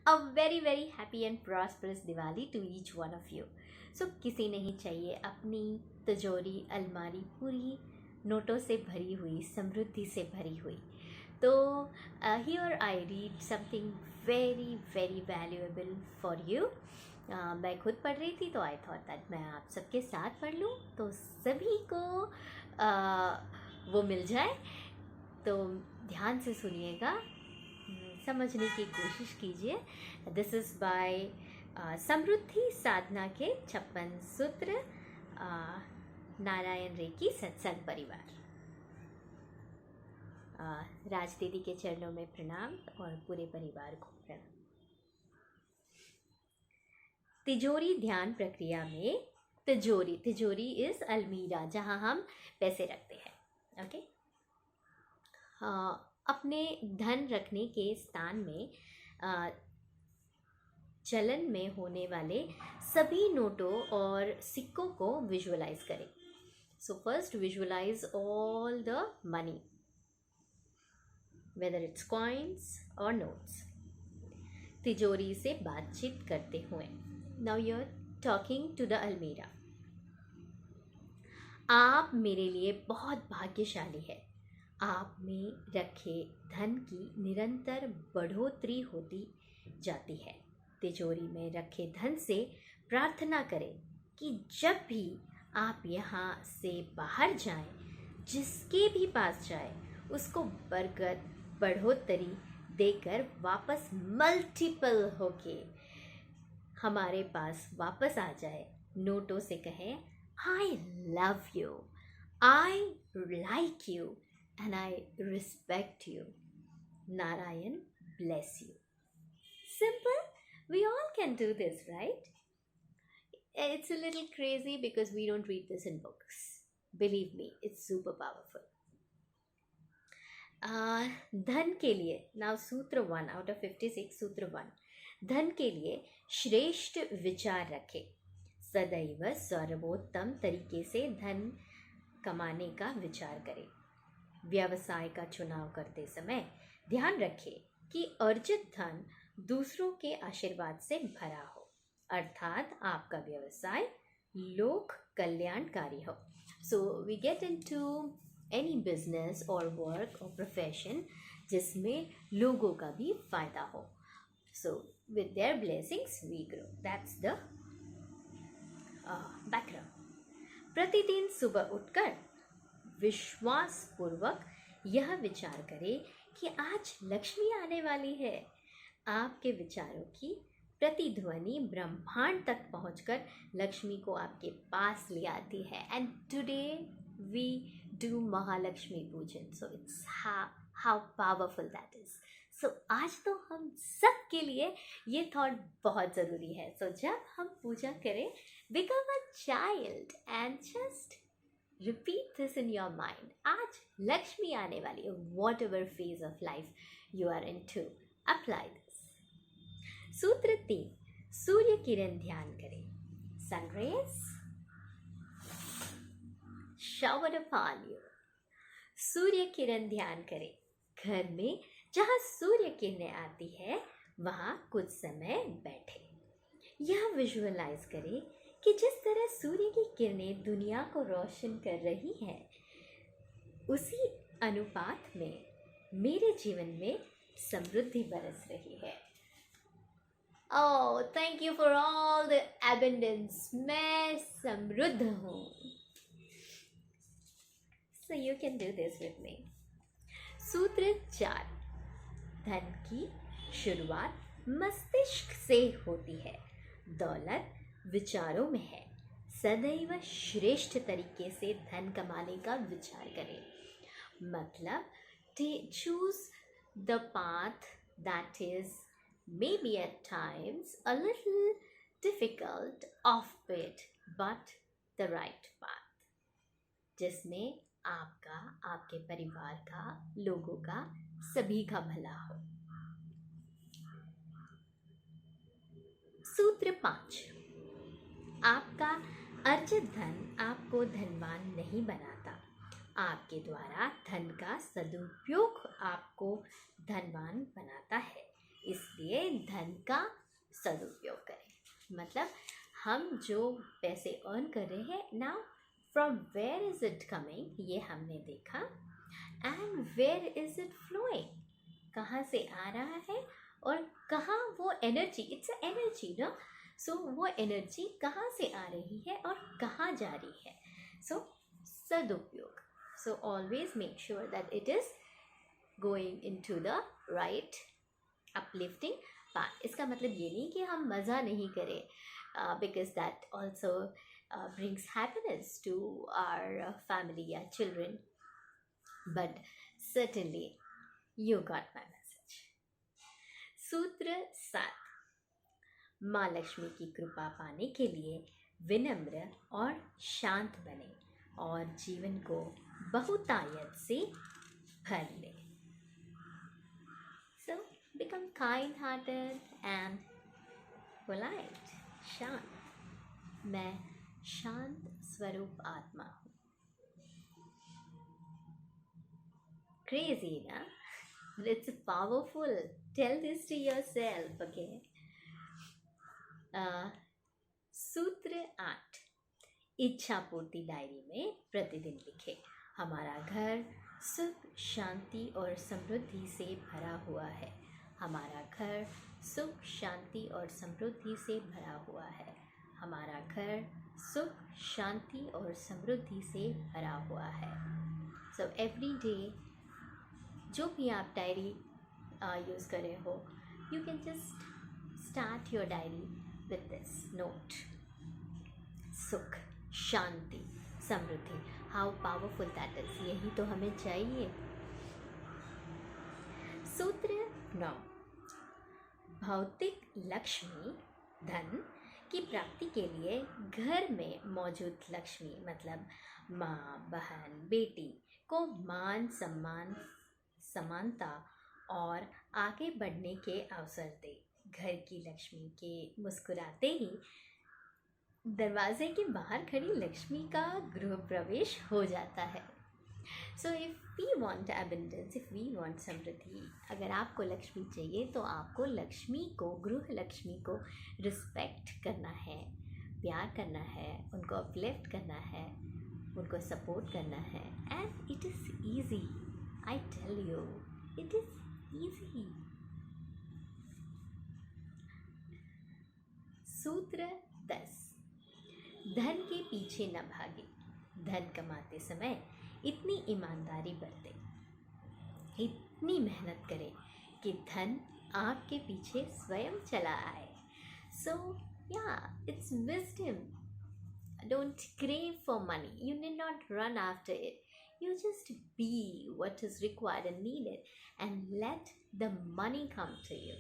A very very happy and prosperous Diwali to each one of you. So किसी नहीं चाहिए अपनी तिजोरी अलमारी पूरी नोटों से भरी हुई, समृद्धि से भरी हुई. तो here I read something very very valuable for you. मैं खुद पढ़ रही थी तो आई थॉट दैट मैं आप सबके साथ पढ़ लूँ तो सभी को वो मिल जाए. तो ध्यान से सुनिएगा, समझने की कोशिश कीजिए. दिस इज़ बाय समृद्धि साधना के 56 सूत्र, नारायण रेकी सत्संग परिवार. राज दीदी के चरणों में प्रणाम और पूरे परिवार को प्रणाम. तिजोरी ध्यान प्रक्रिया में तिजोरी इज अलमीरा, जहाँ हम पैसे रखते हैं. ओके. अपने धन रखने के स्थान में चलन में होने वाले सभी नोटों और सिक्कों को विजुअलाइज करें. So first visualize all the money, whether it's coins और नोट्स. तिजोरी से बातचीत करते हुए. Now you are talking to the अलमीरा. आप मेरे लिए बहुत भाग्यशाली है. आप में रखे धन की निरंतर बढ़ोतरी होती जाती है. तिजोरी में रखे धन से प्रार्थना करें कि जब भी आप यहाँ से बाहर जाएं, जिसके भी पास जाए उसको बरकत बढ़ोतरी देकर वापस मल्टीपल होके हमारे पास वापस आ जाए. नोटों से कहें, I love you, I like you and I respect you. Narayan bless you. Simple. We all can do this, right? It's a little crazy because we don't read this in books. Believe me, it's super powerful. धन के लिए, now सूत्र 1 out of 56, सूत्र 1. धन के लिए श्रेष्ठ विचार रखें. सदैव सर्वोत्तम तरीके से धन कमाने का विचार करें. व्यवसाय का चुनाव करते समय ध्यान रखें कि अर्जित धन दूसरों के आशीर्वाद से भरा हो, अर्थात आपका व्यवसाय लोक कल्याणकारी हो. So we get into any business और वर्क और प्रोफेशन जिसमें लोगों का भी फायदा हो. So with their blessings we grow. That's the background. प्रतिदिन सुबह उठकर विश्वास पूर्वक यह विचार करें कि आज लक्ष्मी आने वाली है. आपके विचारों की प्रतिध्वनि ब्रह्मांड तक पहुंचकर लक्ष्मी को आपके पास ले आती है. And today we do Mahalakshmi pujan. So it's how powerful that is. So आज तो हम सब के लिए ये थॉट बहुत ज़रूरी है. सो जब हम पूजा करें, become a child and just repeat this in your mind. आज लक्ष्मी आने वाली है. Whatever phase of life you are into, apply this. सूत्र 3. सूर्य किरण ध्यान करें. Sun rays shower upon you. Surya Kiran ध्यान करें. घर में जहाँ सूर्य किरणें आती है वहाँ कुछ समय बैठे. यह विजुअलाइज करें कि जिस तरह सूर्य की किरणें दुनिया को रोशन कर रही हैं, उसी अनुपात में मेरे जीवन में समृद्धि बरस रही है. Oh, thank you for all the abundance. मैं समृद्ध हूँ. So you can do this with me. सूत्र 4. धन की शुरुआत मस्तिष्क से होती है. दौलत विचारों में है. सदैव श्रेष्ठ तरीके से धन कमाने का विचार करें. मतलब choose the path that is maybe at times a little difficult, off-beat, but the right path, जिसमें आपका, आपके परिवार का, लोगों का, सभी का भला हो. सूत्र 5. आपका अर्जित धन आपको धनवान नहीं बनाता. आपके द्वारा धन का सदुपयोग आपको धनवान बनाता है. इसलिए धन का सदुपयोग करें। मतलब हम जो पैसे अर्न कर रहे हैं, now from where is it coming, ये हमने देखा, and where is it flowing, कहाँ से आ रहा है और कहाँ वो एनर्जी, इट्स अ एनर्जी ना, सो वो एनर्जी कहाँ से आ रही है और कहाँ जा रही है। सो सदुपयोग, so always make sure that it is going in to the right uplifting path. इसका मतलब ये नहीं कि हम मज़ा नहीं करें, because that also brings happiness to our family or children, but certainly you got my message. सूत्र 7, माँ लक्ष्मी की कृपा पाने के लिए विनम्र और शांत बने और जीवन को बहुतायत से भर ले। So become kind-hearted and polite. शांत, मैं शांत स्वरूप आत्मा हूँ। Crazy, ना? But it's powerful. Tell this to yourself, okay? सूत्र 8, इच्छा पूर्ति डायरी में प्रतिदिन लिखे, हमारा घर सुख शांति और समृद्धि से भरा हुआ है। हमारा घर सुख शांति और समृद्धि से भरा हुआ है। हमारा घर सुख शांति और समृद्धि से भरा हुआ है। सो एवरी डे जो भी आप डायरी यूज़ कर रहे हो, you can just start your diary with this note, सुख शांति समृद्धि। हाउ पावरफुल दैट इज, यही तो हमें चाहिए। सूत्र 9, भौतिक लक्ष्मी धन की प्राप्ति के लिए घर में मौजूद लक्ष्मी मतलब माँ बहन बेटी को मान सम्मान समानता और आगे बढ़ने के अवसर दे। घर की लक्ष्मी के मुस्कुराते ही दरवाजे के बाहर खड़ी लक्ष्मी का गृह प्रवेश हो जाता है। So if we want abundance, if we want samriddhi, अगर आपको लक्ष्मी चाहिए तो आपको लक्ष्मी को, गृह लक्ष्मी को रिस्पेक्ट करना है, प्यार करना है, उनको अपलिफ्ट करना है, उनको सपोर्ट करना है। And it is easy, I tell you, it is easy. सूत्र 10, धन के पीछे न भागे। धन कमाते समय इतनी ईमानदारी बरते, इतनी मेहनत करें कि धन आपके पीछे स्वयं चला आए। सो या, it's wisdom. Don't crave for money, you need not run after it, you just be what is required and needed and let the money come to you.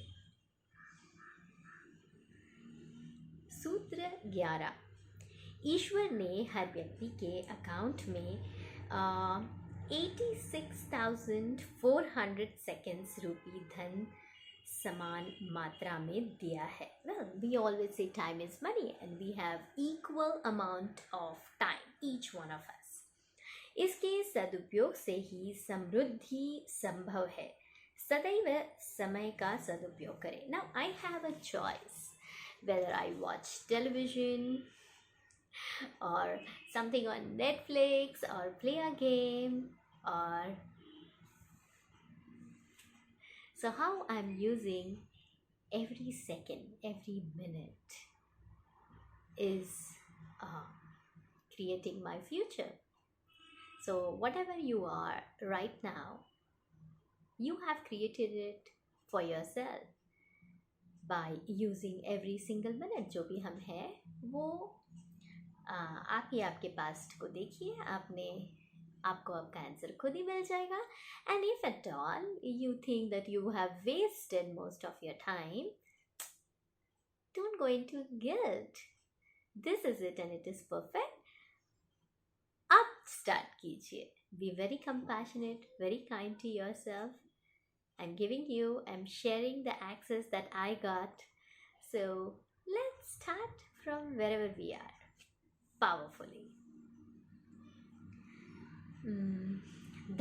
सूत्र 11, ईश्वर ने हर व्यक्ति के अकाउंट में 86,400 सेकेंड्स रूपी धन समान मात्रा में दिया है। Well, we always say time is money and we have equal amount of time, each one of us. इसके सदुपयोग से ही समृद्धि संभव है। सदैव समय का सदुपयोग करें। Now I have a choice whether I watch television or something on Netflix or play a game, or so how I'm using every second, every minute is creating my future. So whatever you are right now, you have created it for yourself by using every single minute. जो भी हम हैं वो आप ही आपके past को देखिए, आपको आपका आंसर खुद ही मिल जाएगा। And if at all you think that you have wasted most of your time, don't go into guilt, this is it and it is perfect. अब स्टार्ट कीजिए, be very compassionate, very kind to yourself. I'm giving you, I'm sharing the access that I got. So let's start from wherever we are, powerfully.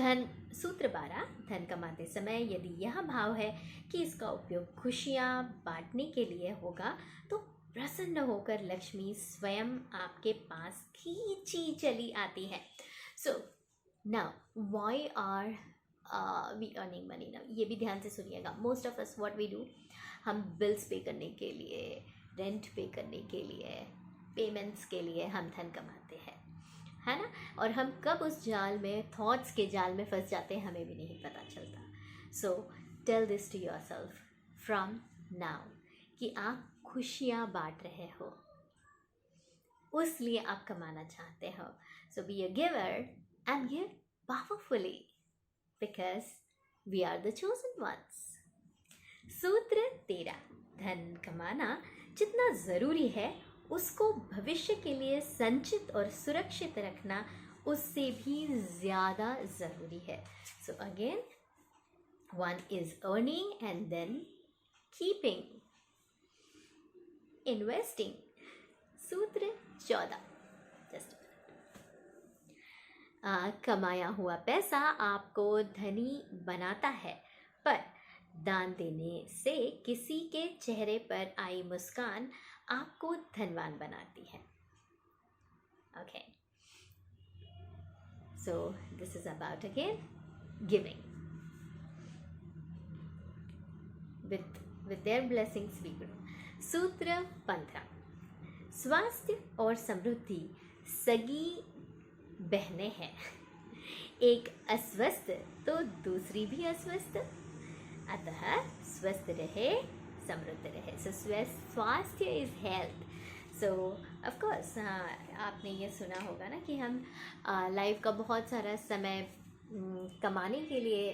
धन सूत्र 12, धन कमाते समय यदि यह भाव है कि इसका उपयोग खुशियाँ बांटने के लिए होगा तो प्रसन्न होकर लक्ष्मी स्वयं आपके पास खींची चली आती है. So now why are we earning money now? ये भी ध्यान से सुनिएगा. Most of us what we do, हम बिल्स पे करने के लिए, रेंट पे करने के लिए, पेमेंट्स के लिए हम धन कमाते हैं, है ना. और हम कब उस जाल में, थॉट्स के जाल में फंस जाते हैं हमें भी नहीं पता चलता. So tell this to yourself from now कि आप खुशियाँ बांट रहे हो, उस लिए आप कमाना चाहते हो. So be a giver and give powerfully because we are the chosen ones. सूत्र 13, धन कमाना जितना ज़रूरी है उसको भविष्य के लिए संचित और सुरक्षित रखना उससे भी ज़्यादा ज़रूरी है. So again, one is earning and then keeping, investing. सूत्र 14, जस्ट कमाया हुआ पैसा आपको धनी बनाता है, पर दान देने से किसी के चेहरे पर आई मुस्कान आपको धनवान बनाती है. Okay, so this is about again giving. with their blessings we grow. सूत्र 15, स्वास्थ्य और समृद्धि सगी बहनें हैं. एक अस्वस्थ तो दूसरी भी अस्वस्थ, अतः स्वस्थ रहे समृद्ध रहे. सो स्वास्थ्य is health. So of course आपने ये सुना होगा ना कि हम लाइफ का बहुत सारा समय कमाने के लिए